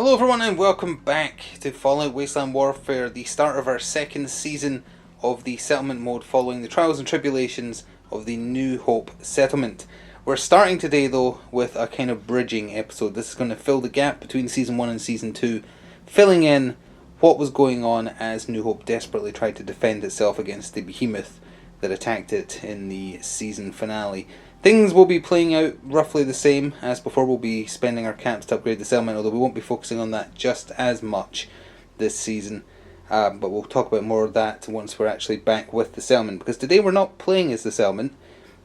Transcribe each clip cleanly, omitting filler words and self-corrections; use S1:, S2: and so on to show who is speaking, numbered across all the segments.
S1: Hello everyone and welcome back to Fallout Wasteland Warfare, the start of our second season of the settlement mode following the trials and tribulations of the New Hope settlement. We're starting today though with a kind of bridging episode. This is going to fill the gap between Season 1 and Season 2, filling in what was going on as New Hope desperately tried to defend itself against the behemoth that attacked it in the season finale. Things will be playing out roughly the same as before. We'll be spending our caps to upgrade the settlement, although we won't be focusing on that just as much this season. But we'll talk about more of that once we're actually back with the settlement. Because today we're not playing as the settlement.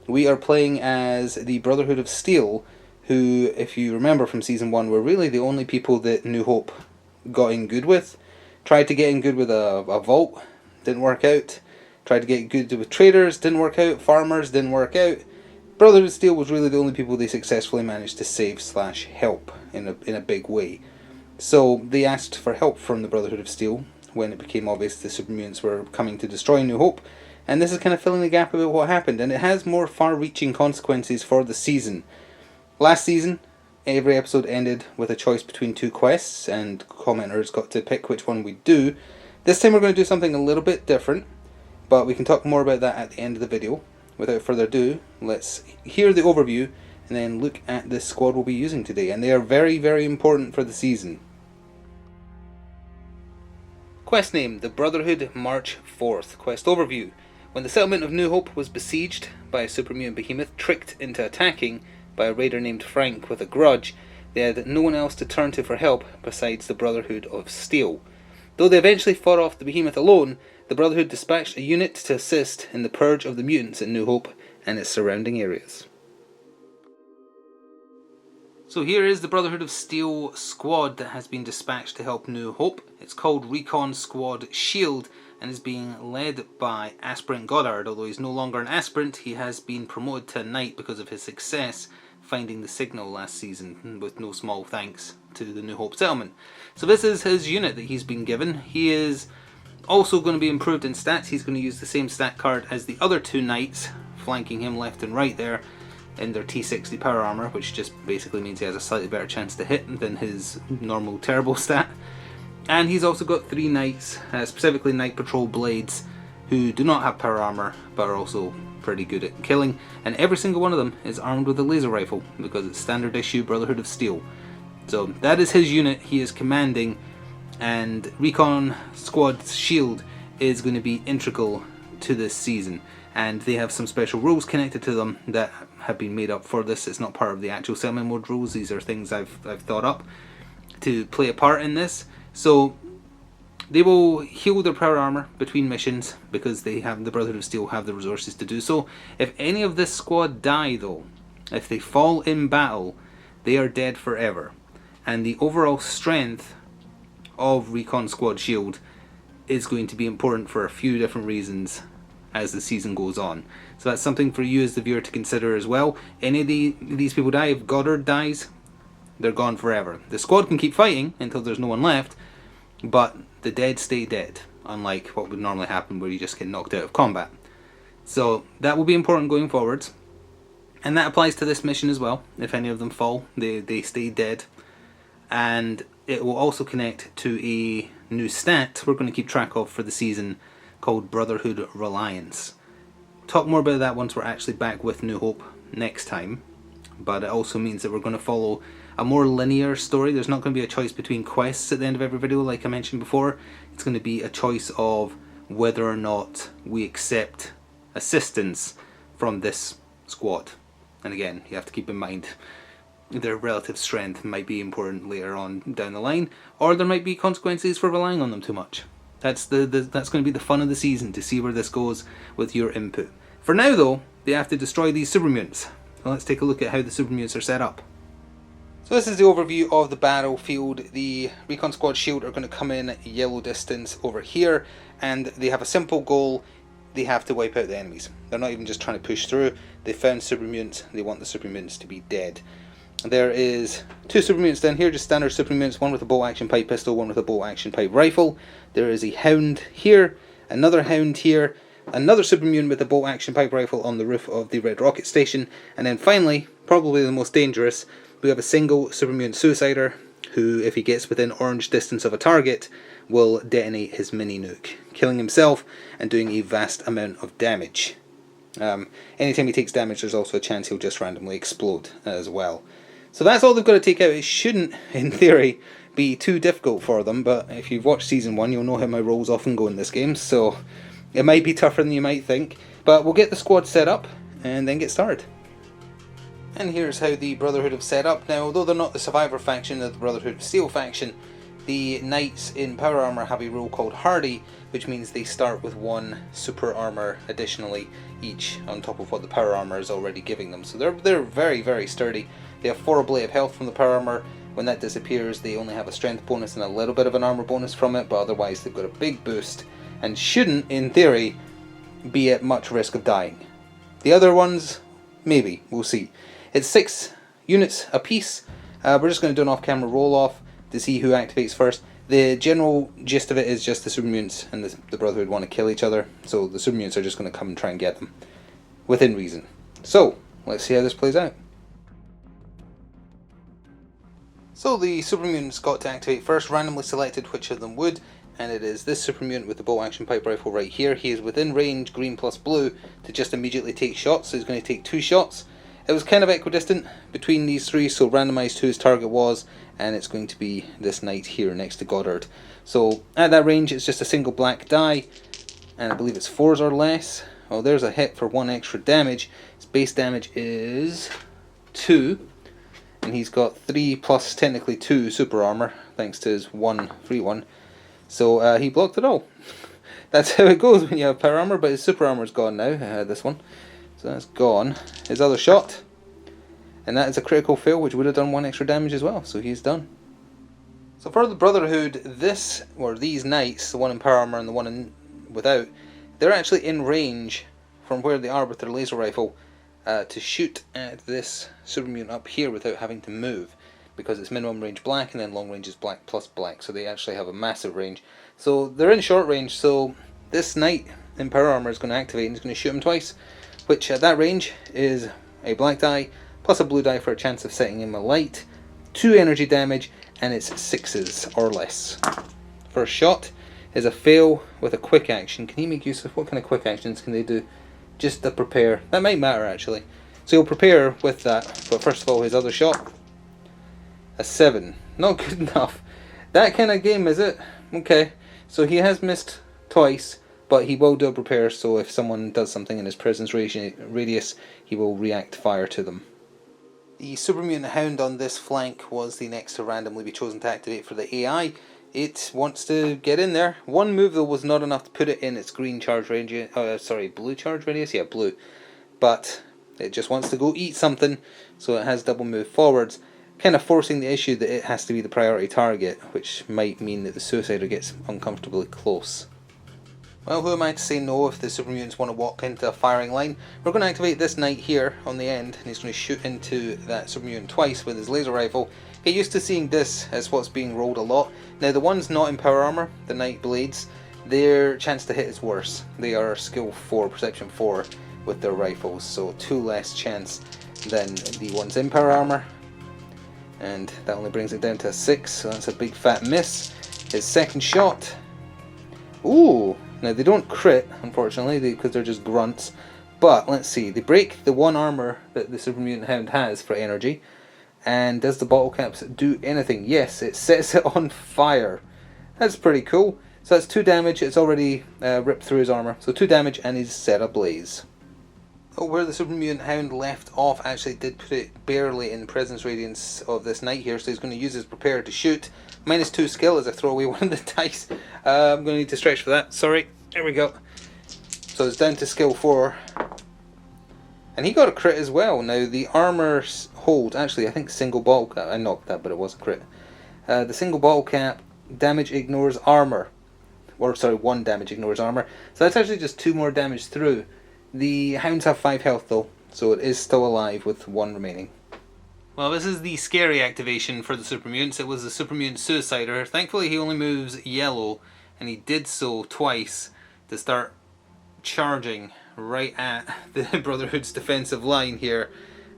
S1: We are playing as the Brotherhood of Steel, who, if you remember from Season 1, were really the only people that New Hope got in good with. Tried to get in good with a vault, didn't work out. Tried to get good with traders, didn't work out. Farmers, didn't work out. Brotherhood of Steel was really the only people they successfully managed to save/help in a big way. So they asked for help from the Brotherhood of Steel when it became obvious the supermutants were coming to destroy New Hope, and this is kind of filling the gap about what happened, and it has more far-reaching consequences for the season. Last season, every episode ended with a choice between two quests, and commenters got to pick which one we'd do. This time we're going to do something a little bit different, but we can talk more about that at the end of the video. Without further ado, let's hear the overview and then look at the squad we'll be using today. And they are very, very important for the season. Quest name, The Brotherhood, March 4th. Quest overview. When the settlement of New Hope was besieged by a supermutant behemoth tricked into attacking by a raider named Frank with a grudge, they had no one else to turn to for help besides the Brotherhood of Steel. Though they eventually fought off the behemoth alone, the Brotherhood dispatched a unit to assist in the purge of the mutants in New Hope and its surrounding areas. So here is the Brotherhood of Steel squad that has been dispatched to help New Hope. It's called Recon Squad Shield and is being led by Aspirant Goddard. Although he's no longer an aspirant, he has been promoted to a knight because of his success finding the signal last season, with no small thanks to the New Hope settlement. So this is his unit that he's been given. He is also going to be improved in stats. He's going to use the same stat card as the other two knights, flanking him left and right there in their T60 power armor, which just basically means he has a slightly better chance to hit than his normal terrible stat. And he's also got three knights, specifically Night Patrol Blades, who do not have power armor but are also pretty good at killing, and every single one of them is armed with a laser rifle because it's standard issue Brotherhood of Steel. So that is his unit he is commanding, and Recon Squad's Shield is going to be integral to this season, and they have some special rules connected to them that have been made up for this. It's not part of the actual settlement mode rules. These are things I've thought up to play a part in this. So they will heal their power armor between missions because they have, the Brotherhood of Steel have the resources to do so. If any of this squad die though, if they fall in battle, they are dead forever. And the overall strength of Recon Squad Shield is going to be important for a few different reasons as the season goes on. So that's something for you as the viewer to consider as well. Any of these people die. If Goddard dies, they're gone forever. The squad can keep fighting until there's no one left, but the dead stay dead, unlike what would normally happen where you just get knocked out of combat. So that will be important going forwards, and that applies to this mission as well. If any of them fall, they stay dead. And it will also connect to a new stat we're going to keep track of for the season called Brotherhood Reliance. Talk more about that once we're actually back with New Hope next time, but it also means that we're going to follow a more linear story. There's not going to be a choice between quests at the end of every video like I mentioned before. It's going to be a choice of whether or not we accept assistance from this squad. And again, you have to keep in mind their relative strength might be important later on down the line, or there might be consequences for relying on them too much. That's going to be the fun of the season, to see where this goes with your input. For now though, they have to destroy these supermutants. So let's take a look at how the supermutants are set up. So this is the overview of the battlefield. The Recon Squad Shield are going to come in yellow distance over here, and they have a simple goal. They have to wipe out the enemies. They're not even just trying to push through. They found supermutants. They want the supermutants to be dead. There is two supermutants down here, just standard supermutants, one with a bolt action pipe pistol, one with a bolt action pipe rifle. There is a hound here, another hound here, another supermutant with a bolt action pipe rifle on the roof of the Red Rocket Station, and then finally, probably the most dangerous, we have a single supermutant suicider who, if he gets within orange distance of a target, will detonate his mini nuke, killing himself and doing a vast amount of damage. Anytime he takes damage, there's also a chance he'll just randomly explode as well. So that's all they've got to take out. It shouldn't, in theory, be too difficult for them, but if you've watched Season 1, you'll know how my rolls often go in this game, so it might be tougher than you might think. But we'll get the squad set up and then get started. And here's how the Brotherhood have set up. Now, although they're not the Survivor faction of the Brotherhood of Steel faction, the Knights in Power Armor have a rule called Hardy, which means they start with 1 Super Armor additionally each on top of what the Power Armor is already giving them. So they're very, very sturdy. They have 4 Blade of Health from the Power Armor. When that disappears, they only have a Strength bonus and a little bit of an Armor bonus from it, but otherwise they've got a big boost and shouldn't, in theory, be at much risk of dying. The other ones, maybe, we'll see. It's 6 units apiece. We're just going to do an off-camera roll-off to see who activates first. The general gist of it is just the super mutants and the Brotherhood want to kill each other, so the super mutants are just going to come and try and get them, within reason. So, let's see how this plays out. So the super mutants got to activate first, randomly selected which of them would, and it is this super mutant with the bolt action pipe rifle right here. He is within range, green plus blue, to just immediately take shots, so he's going to take 2 shots. It was kind of equidistant between these 3, so randomised who his target was, and it's going to be this knight here next to Goddard. So at that range it's just a single black die, and I believe it's 4s or less. Oh, there's a hit for 1 extra damage. His base damage is 2, and he's got 3 plus technically 2 super armor, thanks to his 1 free one. So he blocked it all. That's how it goes when you have power armor, but his super armor's gone now, this one. So that's gone. His other shot, and that is a critical fail, which would have done 1 extra damage as well, so he's done. So for the Brotherhood, these knights, the one in power armor and the one without, they're actually in range from where they are with their laser rifle to shoot at this super mutant up here without having to move, because it's minimum range black and then long range is black plus black, so they actually have a massive range. So they're in short range, so this knight in power armor is going to activate and he's going to shoot him twice, which at that range is a black die plus a blue die for a chance of setting him alight, 2 energy damage, and it's 6s or less. First shot is a fail with a quick action. Can he make use of, what kind of quick actions can they do? Just to prepare. That might matter actually. So he'll prepare with that, but first of all his other shot, a 7. Not good enough. That kind of game, is it? Okay, so he has missed twice, but he will do a prepare, so if someone does something in his presence radius, he will react fire to them. The Super Mutant Hound on this flank was the next to randomly be chosen to activate for the AI. It wants to get in there. 1 move though was not enough to put it in its green charge radius, blue charge radius? Yeah, blue. But it just wants to go eat something, so it has double move forwards, kind of forcing the issue that it has to be the priority target, which might mean that the Suicider gets uncomfortably close. Well, who am I to say no if the super mutants want to walk into a firing line? We're going to activate this knight here on the end, and he's going to shoot into that super mutant twice with his laser rifle. Get used to seeing this as what's being rolled a lot. Now the ones not in power armor, the knight blades, their chance to hit is worse. They are skill 4, perception 4 with their rifles, so 2 less chance than the ones in power armor. And that only brings it down to a 6, so that's a big fat miss. His second shot, ooh! Now they don't crit, unfortunately, because they're just grunts. But let's see, they break the 1 armor that the Super Mutant Hound has for energy. And does the bottle caps do anything? Yes, it sets it on fire. That's pretty cool. So that's 2 damage. It's already ripped through his armor. So 2 damage and he's set ablaze. Oh, where the Super Mutant Hound left off actually did put it barely in presence radiance of this knight here. So he's going to use his prepare to shoot. -2 skill as I throw away one of the dice. I'm going to need to stretch for that. Sorry. There we go. So it's down to skill 4. And he got a crit as well. Now the armor hold, actually I think single bottle cap, I knocked that but it was a crit. The single bottle cap damage ignores armor. Or sorry, 1 damage ignores armor. So that's actually just 2 more damage through. The hounds have 5 health though, so it is still alive with 1 remaining. Well, this is the scary activation for the Super Mutants. It was the Super Mutant Suicider. Thankfully he only moves yellow, and he did so twice to start charging right at the Brotherhood's defensive line here.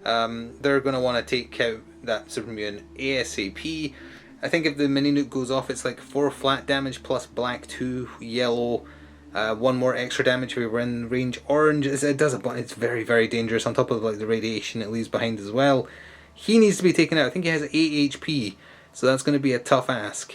S1: They're going to want to take out that Super Mutant ASAP. I think if the mini nuke goes off, it's like 4 flat damage plus black, 2 yellow, 1 more extra damage if we were in range orange. It does it's very, very dangerous, on top of like the radiation it leaves behind as well. He needs to be taken out. I think he has 8 HP, so that's going to be a tough ask.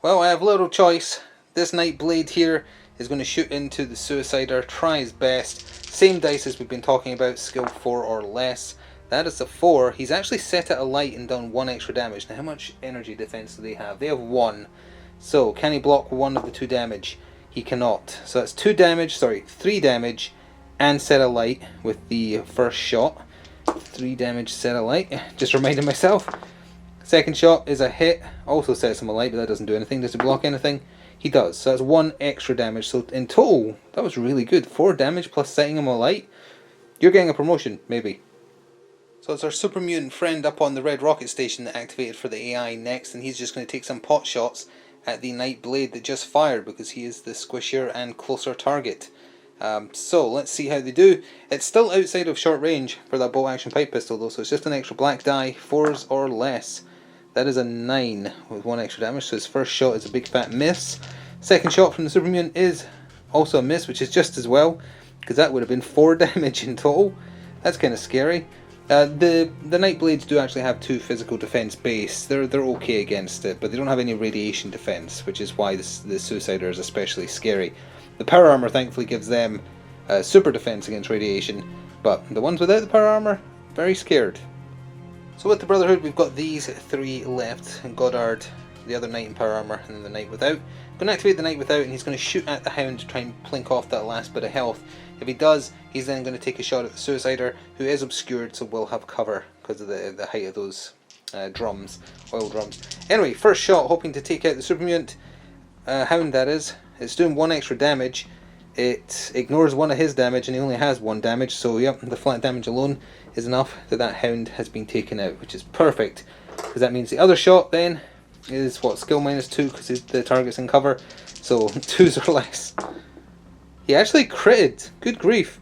S1: Well, I have little choice. This Nightblade here is going to shoot into the Suicider, try his best. Same dice as we've been talking about, skill 4 or less. That is a 4. He's actually set it alight and done 1 extra damage. Now how much energy defense do they have? They have 1. So can he block 1 of the 2 damage? He cannot. So that's 3 damage and set alight with the first shot. 3 damage set alight. Just reminding myself. Second shot is a hit. Also sets him alight, but that doesn't do anything. Does he block anything? He does. So that's 1 extra damage. So in total, that was really good. 4 damage plus setting him alight. You're getting a promotion, maybe. So it's our super mutant friend up on the red rocket station that activated for the AI next, and he's just going to take some pot shots at the Nightblade that just fired, because he is the squishier and closer target. So let's see how they do. It's still outside of short range for that bolt action pipe pistol though, so it's just an extra black die, 4s or less. That is a 9 with 1 extra damage, so his first shot is a big fat miss. Second shot from the super mutant is also a miss, which is just as well, because that would have been 4 damage in total. That's kind of scary. The Nightblades do actually have 2 physical defense base. They're okay against it, but they don't have any radiation defense, which is why the Suicider is especially scary. The power armor thankfully gives them super defense against radiation, but the ones without the power armor, very scared. So with the Brotherhood, we've got these 3 left: Goddard, the other Knight in power armor, and then the Knight without. I'm going to activate the Knight without, and he's going to shoot at the Hound to try and plink off that last bit of health. If he does, he's then going to take a shot at the Suicider, who is obscured, so will have cover because of the height of those drums, oil drums. Anyway, first shot, hoping to take out the super mutant Hound, that is. It's doing 1 extra damage. It ignores 1 of his damage, and he only has 1 damage, so yep, the flat damage alone is enough that Hound has been taken out, which is perfect, because that means the other shot then is what, skill -2, because the target's in cover, so 2s or less. He actually critted, good grief.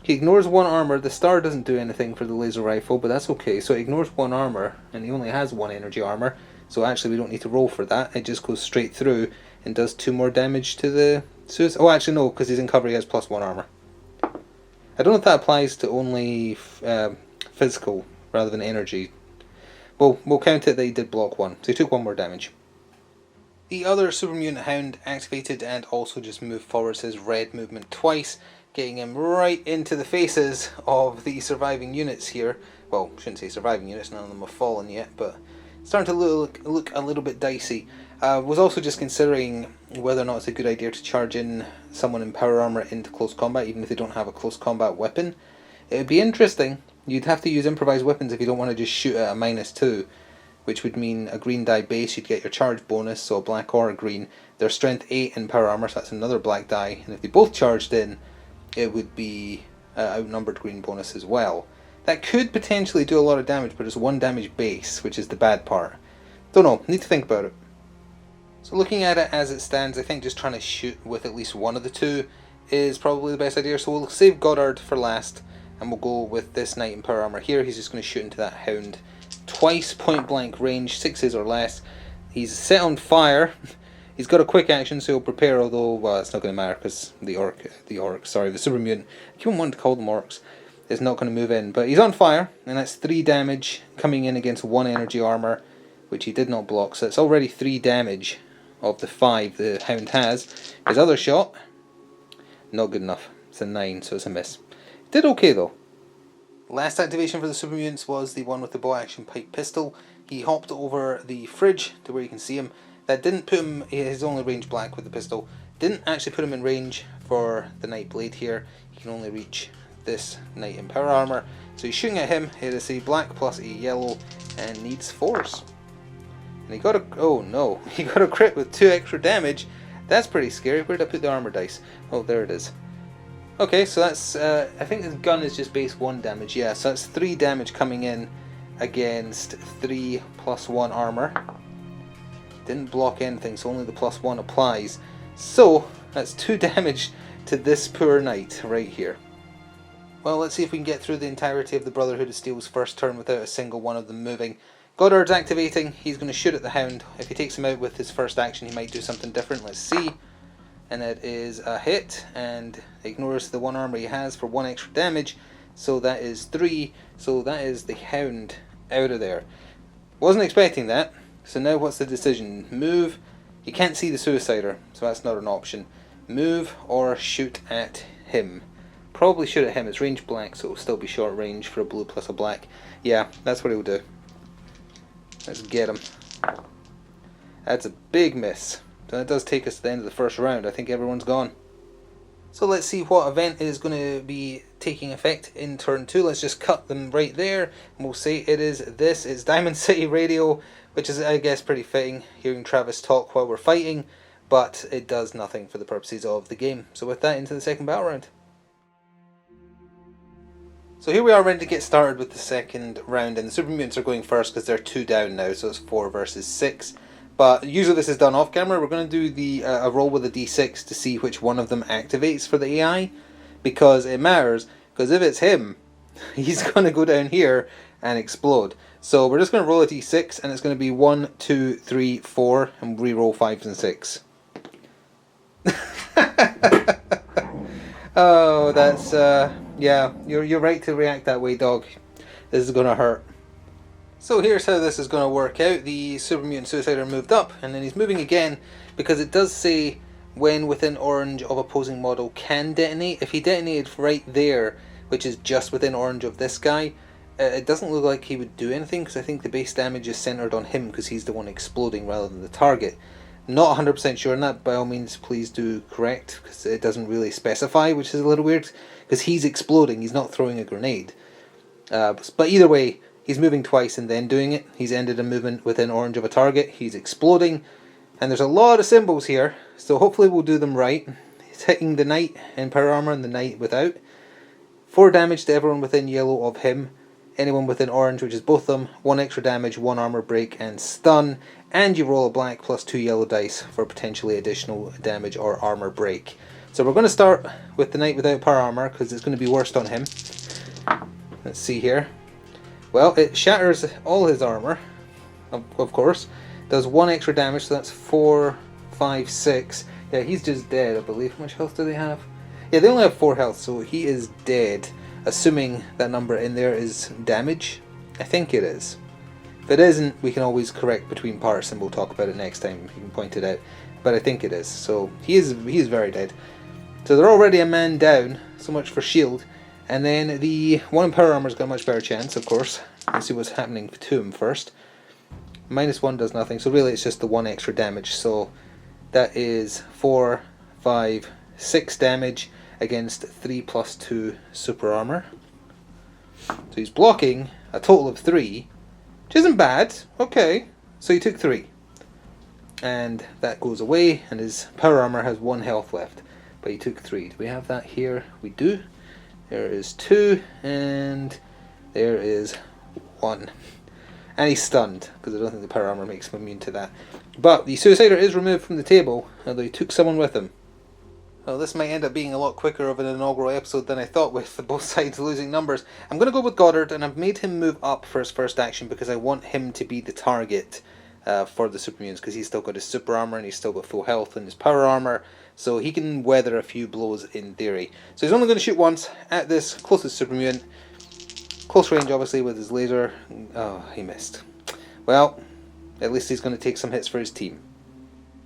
S1: He ignores 1 armor. The star doesn't do anything for the laser rifle, but that's okay. So it ignores 1 armor, and he only has 1 energy armor, so actually we don't need to roll for that. It just goes straight through and does 2 more damage to the Suicide. Oh, actually no, because he's in cover, he has +1 armor. I don't know if that applies to only physical rather than energy. Well, we'll count it that he did block 1, so he took 1 more damage. The other super mutant Hound activated and also just moved forwards his red movement twice, getting him right into the faces of the surviving units here. Well, I shouldn't say surviving units, none of them have fallen yet, but it's starting to look a little bit dicey. Was also just considering whether or not it's a good idea to charge in someone in power armor into close combat, even if they don't have a close combat weapon. It would be interesting. You'd have to use improvised weapons if you don't want to just shoot at a -2, which would mean a green die base, you'd get your charge bonus, so a black or a green. They're strength 8 in power armor, so that's another black die, and if they both charged in, it would be outnumbered green bonus as well. That could potentially do a lot of damage, but it's 1 damage base, which is the bad part. Don't know, need to think about it. So looking at it as it stands, I think just trying to shoot with at least 1 of the 2 is probably the best idea, so we'll save Goddard for last, and we'll go with this Knight in power armor here. He's just going to shoot into that Hound twice, point blank range, 6s or less. He's set on fire. He's got a quick action, so he'll prepare, although, well, it's not going to matter because the super mutant, I keep on wanting to call them orcs, is not going to move in. But he's on fire, and that's 3 damage coming in against 1 energy armor, which he did not block, so it's already 3 damage of the 5 the Hound has. His other shot, not good enough. It's a 9, so it's a miss. Did okay though. Last activation for the super mutants was the one with the bow action pipe pistol. He hopped over the fridge to where you can see him. That didn't put him, his only range black with the pistol, didn't actually put him in range for the Nightblade here. He can only reach this Knight in power armor. So he's shooting at him. It is a black plus a yellow and needs 4s. And he got a, oh no, he got a crit with 2 extra damage. That's pretty scary. Where did I put the armor dice? Oh, there it is. Okay, so that's, I think the gun is just base 1 damage, yeah, so that's 3 damage coming in against 3 + 1 armor. Didn't block anything, so only the +1 applies. So, that's 2 damage to this poor Knight right here. Well, let's see if we can get through the entirety of the Brotherhood of Steel's first turn without a single one of them moving. Goddard's activating. He's going to shoot at the Hound. If he takes him out with his first action, he might do something different. Let's see. And it is a hit, and ignores the one armor he has for 1 extra damage. So that is 3. So that is the Hound out of there. Wasn't expecting that. So now what's the decision? Move. You can't see the Suicider, so that's not an option. Move or shoot at him. Probably shoot at him. It's range black, so it'll still be short range for a blue plus a black. Yeah, that's what he'll do. Let's get him. That's a big miss. So that does take us to the end of the first round. I think everyone's gone. So let's see what event is going to be taking effect in turn 2. Let's just cut them right there. And we'll say it is this. It's Diamond City Radio, which is, I guess, pretty fitting, hearing Travis talk while we're fighting. But it does nothing for the purposes of the game. So with that, into the second battle round. So here we are ready to get started with the second round. And the Super Mutants are going first because they're 2 down now. So it's 4 versus 6. But usually this is done off camera. We're going to do a roll with a d6 to see which one of them activates for the AI. Because it matters. Because if it's him, he's going to go down here and explode. So we're just going to roll a d6, and it's going to be 1, 2, 3, 4, and re-roll 5s and 6. Oh, that's yeah. You're right to react that way, dog. This is going to hurt. So here's how this is going to work out. The Super Mutant Suicider moved up, and then he's moving again, because it does say when within orange of opposing model can detonate. If he detonated right there, which is just within orange of this guy, it doesn't look like he would do anything, because I think the base damage is centered on him because he's the one exploding rather than the target. Not 100% sure on that. By all means, please do correct, because it doesn't really specify, which is a little weird, because he's exploding, he's not throwing a grenade. But either way, he's moving twice and then doing it. He's ended a movement within orange of a target. He's exploding. And there's a lot of symbols here, so hopefully we'll do them right. He's hitting the knight in power armor and the knight without. 4 damage to everyone within yellow of him. Anyone within orange, which is both of them. 1 extra damage, 1 armor break and stun. And you roll a black plus 2 yellow dice for potentially additional damage or armor break. So we're going to start with the knight without power armor, because it's going to be worst on him. Let's see here. Well, it shatters all his armor, of course. Does 1 extra damage, so that's 4, 5, 6. Yeah, he's just dead, I believe. How much health do they have? Yeah, they only have 4 health, so he is dead. Assuming that number in there is damage. I think it is. If it isn't, we can always correct between parts, and we'll talk about it next time. You can point it out. But I think it is. So he is very dead. So they're already a man down. So much for shield. And then the one in power armor's got a much better chance, of course. Let's see what's happening to him first. -1 does nothing, so really it's just the 1 extra damage. So that is 4, 5, 6 damage against 3 plus 2 super armor. So he's blocking a total of 3, which isn't bad. Okay, so he took 3. And that goes away, and his power armor has 1 health left. But he took 3. Do we have that here? We do. There is 2, and there is 1. And he's stunned, because I don't think the power armor makes him immune to that. But the Suicider is removed from the table, although he took someone with him. Well, this might end up being a lot quicker of an inaugural episode than I thought, with both sides losing numbers. I'm going to go with Goddard, and I've made him move up for his first action because I want him to be the target for the Super Mutants, because he's still got his super armor and he's still got full health and his power armor, so he can weather a few blows in theory. So he's only going to shoot once at this closest Super Mutant. Close range, obviously, with his laser. Oh, he missed. Well, at least he's going to take some hits for his team.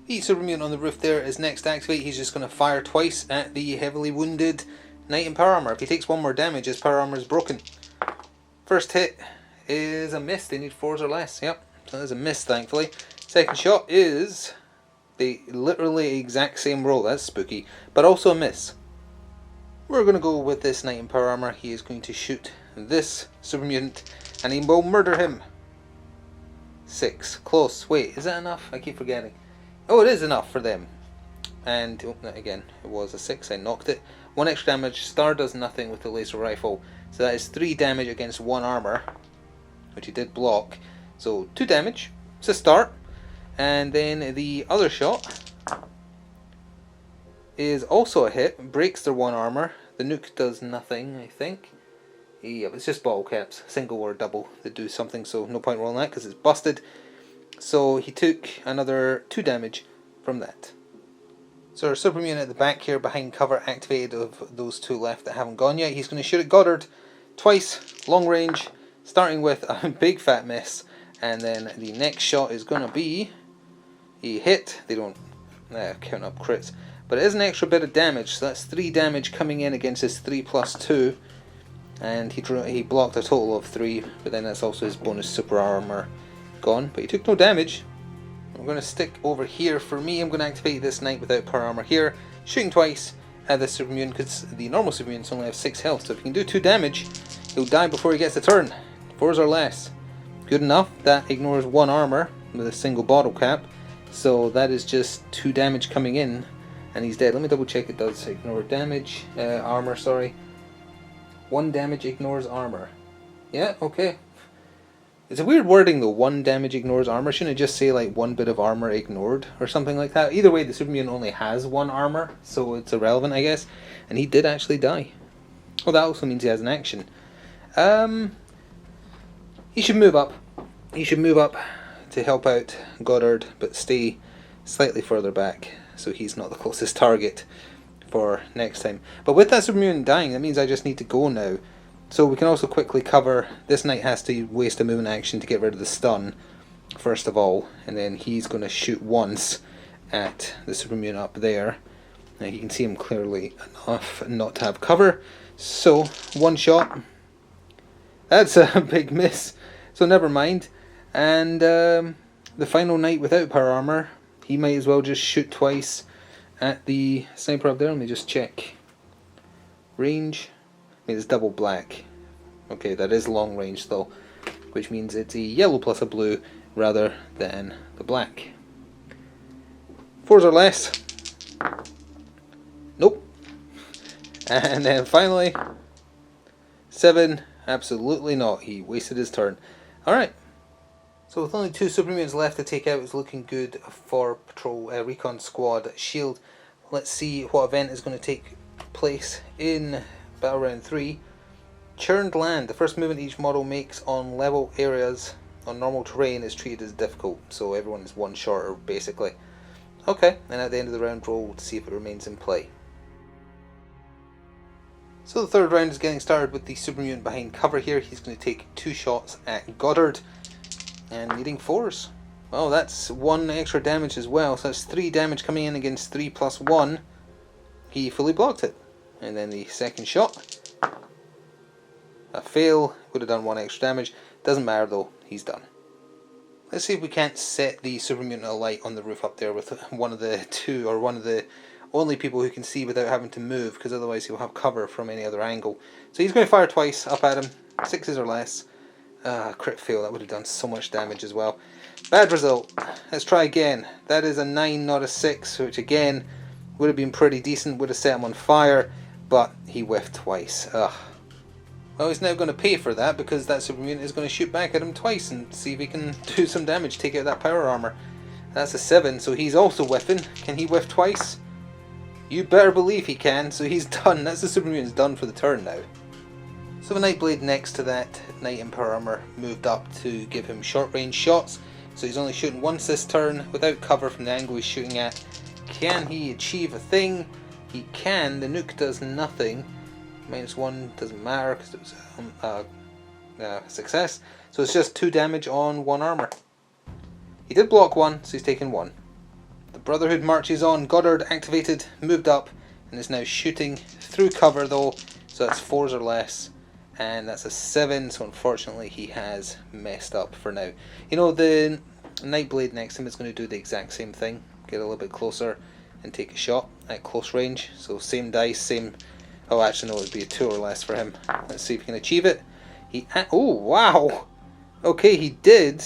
S1: The Super Mutant on the roof there is next to activate. He's just going to fire twice at the heavily wounded knight in power armor. If he takes 1 more damage, his power armor is broken. First hit is a miss. They need 4s or less. Yep, so there's a miss, thankfully. Second shot is the literally exact same roll. That's spooky, but also a miss. We're going to go with this knight in power armor. He is going to shoot this Super Mutant, and he will murder him. 6. Close. Wait, is that enough? I keep forgetting. Oh, it is enough for them. And, oh, again, it was a 6. I knocked it. 1 extra damage. Star does nothing with the laser rifle. So that is 3 damage against 1 armor, which he did block. So 2 damage. It's a start. And then the other shot is also a hit. Breaks their 1 armor. The nuke does nothing, I think. Yeah, it's just bottle caps, single or double, that do something, so no point rolling that because it's busted. So he took another 2 damage from that. So our super mutant at the back here, behind cover, activated of those 2 left that haven't gone yet. He's going to shoot at Goddard twice, long range, starting with a big fat miss, and then the next shot is going to be a hit. They don't count up crits, but it is an extra bit of damage, so that's 3 damage coming in against his 3 plus 2. And he blocked a total of 3, but then that's also his bonus super armor gone. But he took no damage. I'm going to stick over here. For me, I'm going to activate this knight without power armor here, shooting twice at the super mutant, because the normal super mutants only have 6 health. So if he can do 2 damage, he'll die before he gets the turn. 4s or less. Good enough. That ignores 1 armor with a single bottle cap. So that is just 2 damage coming in, and he's dead. Let me double check it does ignore damage, armor, sorry. 1 damage ignores armor. Yeah, okay. It's a weird wording though, 1 damage ignores armor. Shouldn't it just say like 1 bit of armor ignored or something like that? Either way, the super mutant only has 1 armor, so it's irrelevant, I guess. And he did actually die. Well, that also means he has an action. He should move up. He should move up to help out Goddard, but stay slightly further back so he's not the closest target for next time. But with that super mutant dying, that means I just need to go now. So we can also quickly cover, this knight has to waste a movement action to get rid of the stun, first of all, and then he's going to shoot once at the super mutant up there. Now you can see him clearly enough not to have cover, so 1 shot. That's a big miss, so never mind. And the final knight without power armor, he might as well just shoot twice at the sniper up there. Let me just check. Range. I mean, it's double black. Okay, that is long range though, which means it's a yellow plus a blue rather than the black. 4s or less. Nope. And then finally, 7. Absolutely not. He wasted his turn. Alright. So with only 2 super mutants left to take out, it's looking good for Patrol Recon Squad Shield. Let's see what event is going to take place in Battle Round 3. Churned Land. The first movement each model makes on level areas on normal terrain is treated as difficult, so everyone is 1 shorter basically. Okay, and at the end of the round roll to see if it remains in play. So the 3rd round is getting started with the super mutant behind cover here. He's going to take 2 shots at Goddard. And needing 4s. Well, that's 1 extra damage as well, so that's 3 damage coming in against 3 plus 1. He fully blocked it. And then the second shot. A fail, would have done 1 extra damage. Doesn't matter though, he's done. Let's see if we can't set the super mutant alight on the roof up there with one of the 2, or one of the only people who can see without having to move, because otherwise he'll have cover from any other angle. So he's going to fire twice up at him, 6s or less. Crit fail, that would have done so much damage as well. Bad result. Let's try again. That is a 9, not a 6, which again would have been pretty decent, would have set him on fire, but he whiffed twice. Ugh. Well, he's now going to pay for that, because that super mutant is going to shoot back at him twice and see if he can do some damage, take out that power armor. That's a 7, so he's also whiffing. Can he whiff twice? You better believe he can, so he's done. That's the super mutant's done for the turn now. So the Nightblade next to that knight in power armor moved up to give him short range shots. So he's only shooting once this turn without cover from the angle he's shooting at. Can he achieve a thing? He can. The nuke does nothing. -1 doesn't matter because it was a success. So it's just 2 damage on 1 armor. He did block 1, so he's taken 1. The Brotherhood marches on. Goddard activated, moved up, and is now shooting through cover though. So that's 4s or less. And that's a 7, so unfortunately he has messed up for now. You know, the Nightblade next to him is going to do the exact same thing. Get a little bit closer and take a shot at close range. So same dice, same... Oh, actually no, it would be a 2 or less for him. Let's see if he can achieve it. Oh, wow! Okay, he did.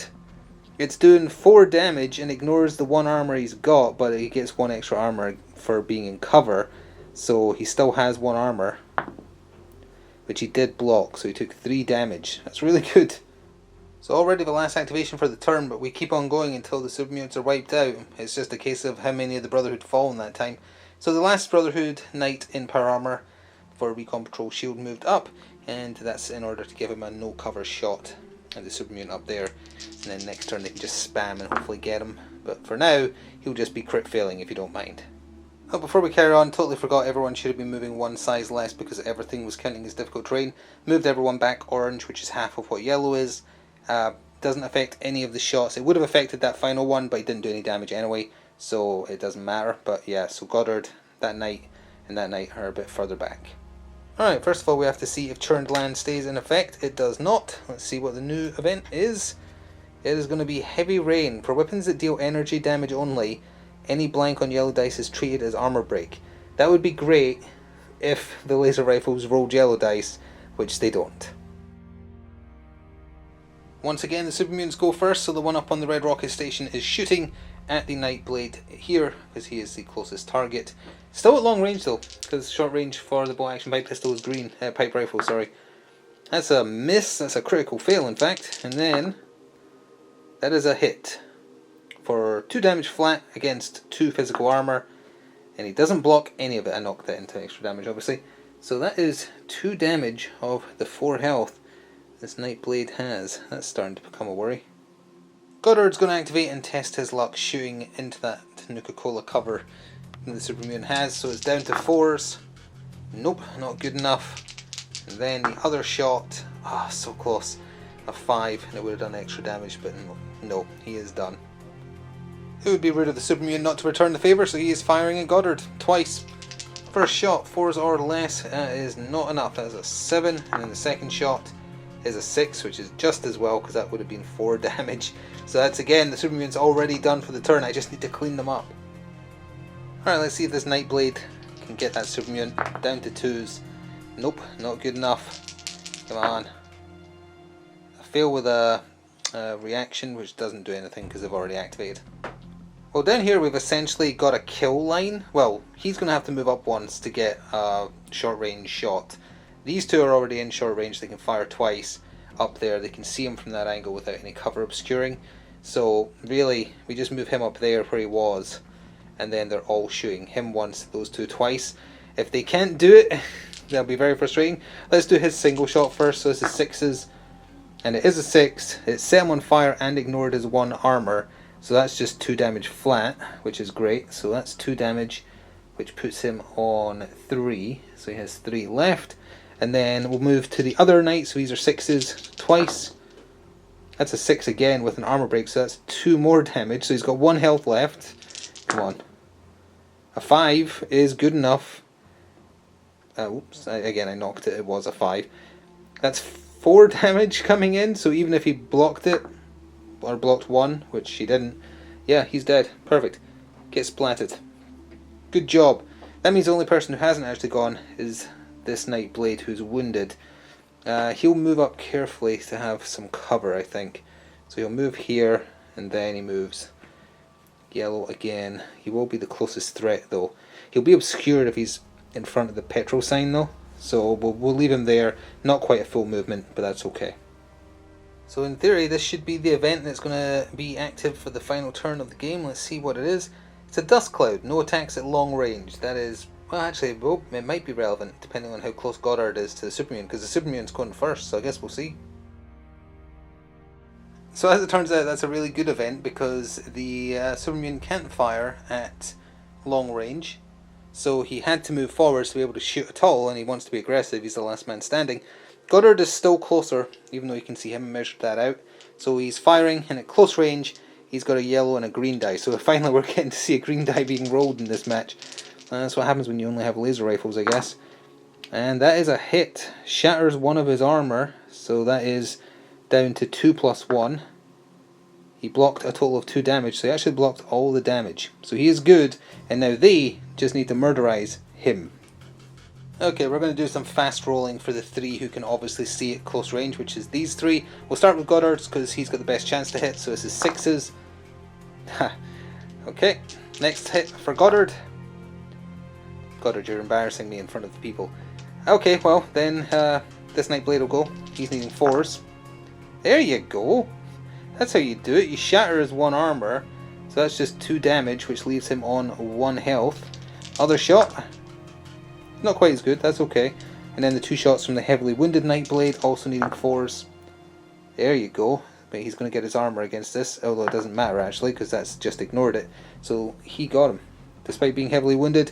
S1: It's doing 4 damage and ignores the 1 armor he's got, but he gets 1 extra armor for being in cover. So he still has 1 armor, which he did block, so he took 3 damage. That's really good. So already the last activation for the turn, but we keep on going until the super mutants are wiped out. It's just a case of how many of the Brotherhood fall in that time. So the last Brotherhood knight in power armor for Recon Patrol shield moved up, and that's in order to give him a no cover shot at the super mutant up there, and then next turn they can just spam and hopefully get him, but for now he'll just be crit failing if you don't mind. Oh, before we carry on, totally forgot everyone should have been moving one size less because everything was counting as difficult terrain. Moved everyone back orange, which is half of what yellow is. Doesn't affect any of the shots. It would have affected that final one, but it didn't do any damage anyway, so it doesn't matter. But yeah, so Goddard, that knight, and that knight are a bit further back. Alright, first of all we have to see if Churned Land stays in effect. It does not. Let's see what the new event is. It is going to be Heavy Rain. For weapons that deal energy damage only, any blank on yellow dice is treated as armor break. That would be great if the laser rifles rolled yellow dice, which they don't. Once again, the super mutants go first, so the one up on the red rocket station is shooting at the Nightblade here, because he is the closest target. Still at long range though, because short range for the bolt action pipe pistol is green, pipe rifle, sorry. That's a miss, that's a critical fail in fact, and then that is a hit for 2 damage flat against 2 physical armor, and he doesn't block any of it. I knocked that into extra damage obviously. So that is 2 damage of the 4 health this Nightblade has. That's starting to become a worry. Goddard's going to activate and test his luck shooting into that Nuka-Cola cover that the super mutant has, so it's down to 4s. Nope, not good enough. And then the other shot, so close, a 5, and it would have done extra damage, but no, he is done. It would be rude of the super mutant not to return the favour, so he is firing at Goddard twice. First shot, 4s or less, is not enough. That is a 7, and then the second shot is a 6, which is just as well, because that would have been 4 damage. So that's again, the super mutant's already done for the turn. I just need to clean them up. Alright, let's see if this Nightblade can get that super mutant down to 2s. Nope, not good enough. Come on. A fail with a reaction, which doesn't do anything because they've already activated. Well, down here we've essentially got a kill line. Well, he's going to have to move up once to get a short range shot. These two are already in short range, they can fire twice. Up there, they can see him from that angle without any cover obscuring. So really, we just move him up there where he was, and then they're all shooting. Him once, those two twice. If they can't do it, that'll be very frustrating. Let's do his single shot first. So this is 6s, and it is a 6. It set him on fire and ignored his 1 armor. So that's just 2 damage flat, which is great. So that's 2 damage, which puts him on 3. So he has 3 left. And then we'll move to the other knight. So these are 6s twice. That's a 6 again with an armor break. So that's 2 more damage. So he's got 1 health left. Come on. A 5 is good enough. Oops, again I knocked it. It was a 5. That's 4 damage coming in. So even if he blocked it, or blocked 1, which he didn't, yeah, he's dead. Perfect. Get splatted. Good job. That means the only person who hasn't actually gone is this Nightblade, who's wounded. He'll move up carefully to have some cover, I think. So he'll move here, and then he moves yellow again. He will be the closest threat though. He'll be obscured if he's in front of the petrol sign though. So we'll leave him there. Not quite a full movement, but that's okay. So in theory, this should be the event that's going to be active for the final turn of the game. Let's see what it is. It's a dust cloud, no attacks at long range. That is, well actually, it might be relevant depending on how close Goddard is to the super mutant, because the super mutant's going first, so I guess we'll see. So as it turns out, that's a really good event because the super mutant can't fire at long range. So he had to move forwards to be able to shoot at all, and he wants to be aggressive. He's the last man standing. Goddard is still closer, even though you can see him measured that out. So he's firing, and at close range, he's got a yellow and a green die. So finally we're getting to see a green die being rolled in this match. That's what happens when you only have laser rifles, I guess. And that is a hit. Shatters 1 of his armor, so that is down to 2 plus 1. He blocked a total of 2 damage, so he actually blocked all the damage. So he is good, and now they just need to murderize him. Okay, we're going to do some fast rolling for the 3 who can obviously see at close range, which is these 3. We'll start with Goddard's because he's got the best chance to hit, so this is 6s. Okay, next hit for Goddard. Goddard, you're embarrassing me in front of the people. Okay, well, then this Nightblade will go. He's needing 4s. There you go. That's how you do it. You shatter his 1 armor, so that's just 2 damage, which leaves him on 1 health. Other shot. Not quite as good, that's okay. And then the 2 shots from the heavily wounded Nightblade, also needing 4s. There you go. But he's going to get his armor against this, although it doesn't matter actually, because that's just ignored it. So he got him. Despite being heavily wounded,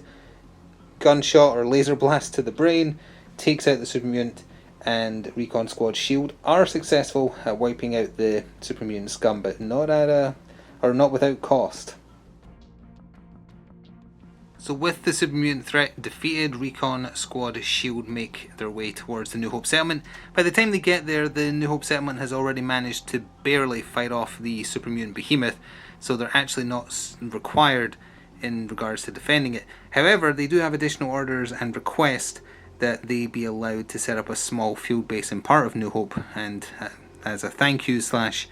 S1: gunshot or laser blast to the brain, takes out the super mutant, and Recon Squad Shield are successful at wiping out the super mutant scum, but not without cost. So with the super mutant threat defeated, Recon Squad Shield make their way towards the New Hope settlement. By the time they get there, the New Hope settlement has already managed to barely fight off the super mutant behemoth, so they're actually not required in regards to defending it. However, they do have additional orders and request that they be allowed to set up a small field base in part of New Hope, and as a thank you slash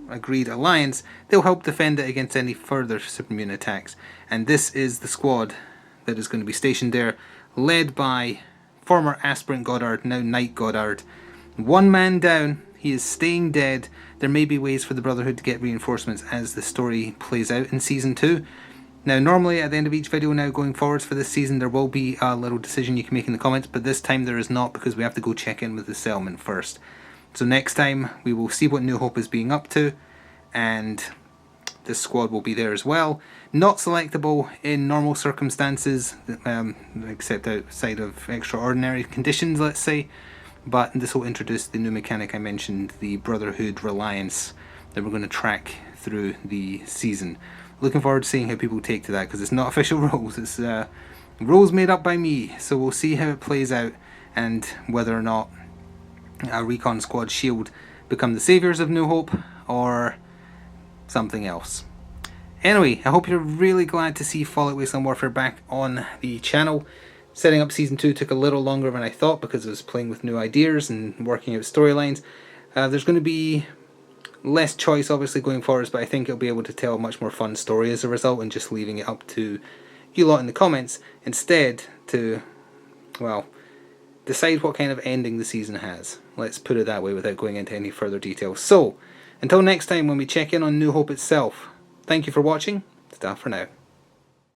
S1: agreed alliance, they'll help defend it against any further super mutant attacks. And this is the squad that is going to be stationed there, led by former Aspirant Goddard, now Knight Goddard. 1 man down, he is staying dead. There may be ways for the Brotherhood to get reinforcements as the story plays out in Season 2. Now normally at the end of each video now going forwards for this season there will be a little decision you can make in the comments, but this time there is not, because we have to go check in with the settlement first. So next time we will see what New Hope is being up to, and this squad will be there as well. Not selectable in normal circumstances, except outside of extraordinary conditions, let's say, but this will introduce the new mechanic I mentioned, the Brotherhood Reliance, that we're going to track through the season. Looking forward to seeing how people take to that, because it's not official rules, it's rules made up by me, so we'll see how it plays out and whether or not Recon Squad Shield become the saviours of New Hope or something else. Anyway, I hope you're really glad to see Fallout Wasteland Warfare back on the channel. Setting up Season 2 took a little longer than I thought because I was playing with new ideas and working out storylines. There's going to be less choice obviously going forwards, but I think I'll be able to tell a much more fun story as a result, and just leaving it up to you lot in the comments instead to, well, decide what kind of ending the season has. Let's put it that way without going into any further detail. So, until next time when we check in on New Hope itself, thank you for watching. Ta for now.